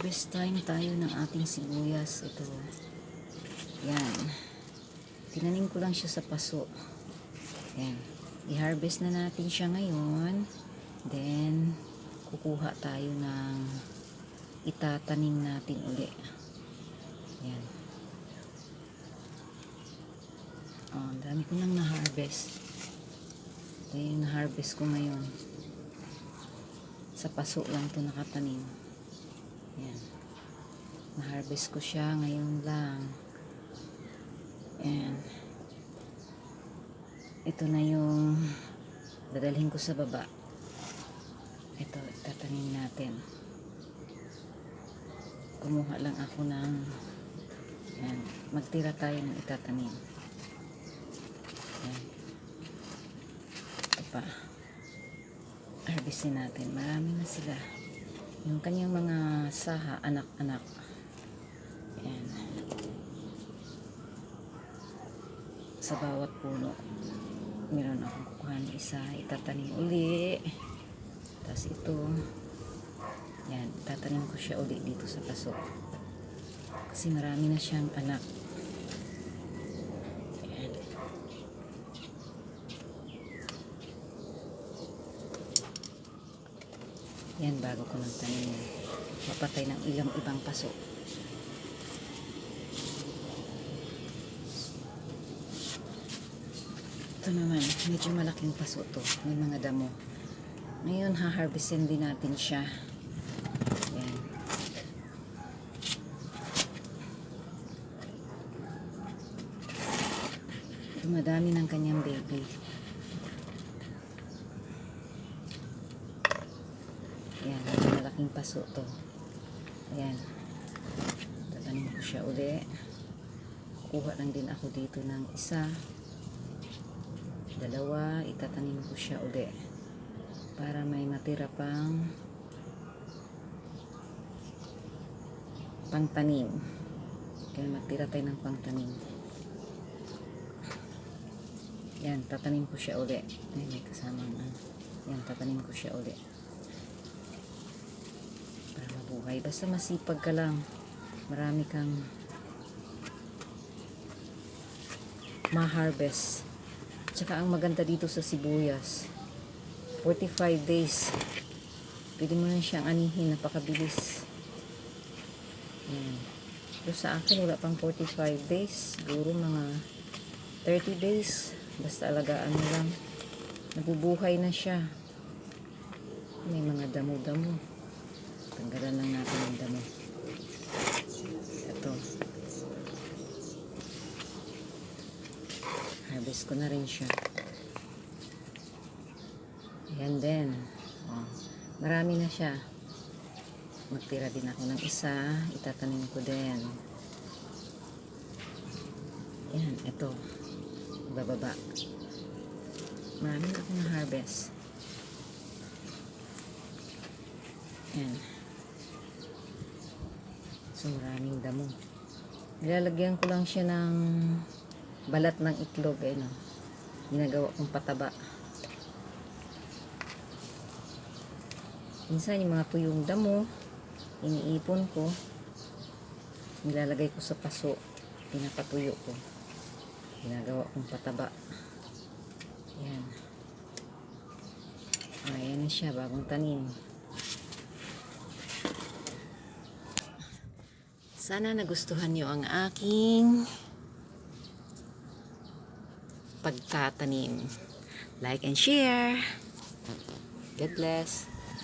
Mag-harvest time tayo ng ating sibuyas. Ito. Yan. Tinanim ko lang siya sa paso. Yan. I-harvest na natin siya ngayon. Then, kukuha tayo ng itatanim natin uli. Yan. Oh, ang dami ko nang na-harvest. Ito yung na-harvest ko ngayon. Sa paso lang ito nakatanim. Yan. Na-harvest ko siya ngayon lang. And ito na yung dadalhin ko sa baba. Ito, itatanim natin. Kumuha lang ako ng yan. Magtira tayo ng itatanim. Yan. Ito pa. Harvestin natin. Marami na sila. Yung kanyang mga saha, anak-anak. Yan. Sa bawat puno, meron akong kukuha ng isa. Itatanim uli. Tapos ito. Yan. Itatanim ko siya uli dito sa paso. Kasi marami na siyang anak. Yan. Yan, bago ko nang tanim. Mapatay ng ilang ibang paso. Ito naman, medyo malaking paso to. May mga damo. Ngayon, ha-harvestin din natin siya. Yan. Dumadami ng kanyang baby. Yan, malaking paso to. Ayan. Tatanim ko siya uli. Kukuha lang din ako dito ng isa. Dalawa. Itatanim ko siya uli. Para may matira pangtanim. Kaya matira tayo ng pangtanim. Yan, tatanim ko siya uli. Ay, may kasama na. Yan, tatanim ko siya uli. Para mabuhay. Basta masipag ka lang. Marami kang ma-harvest. Tsaka ang maganda dito sa sibuyas, 45 days. Pwede mo na siyang anihin. Napakabilis. Yan. Pero sa akin, wala pang 45 days. Siguro mga 30 days. Basta alagaan mo lang. Nabubuhay na siya. May mga damo-damo. Tanggalan lang natin ang damo. Ito. Harvest ko na rin siya. Ayan din. Oh, marami na siya. Magtira din ako ng isa. Itatanim ko din. Ayan, ito. Bababa. Marami na akong na-harvest. Ayan. So, maraming damo. Nilalagyan ko lang siya ng balat ng itlog. Ayun, ginagawa kong pataba. Minsan yung mga tuyong damo, iniipon ko, nilalagay ko sa paso, pinapatuyo ko. Ginagawa kong pataba. Yan. Ayan na siya, bagong tanim. Sana nagustuhan nyo ang aking pagtatanim. Like and share. God bless.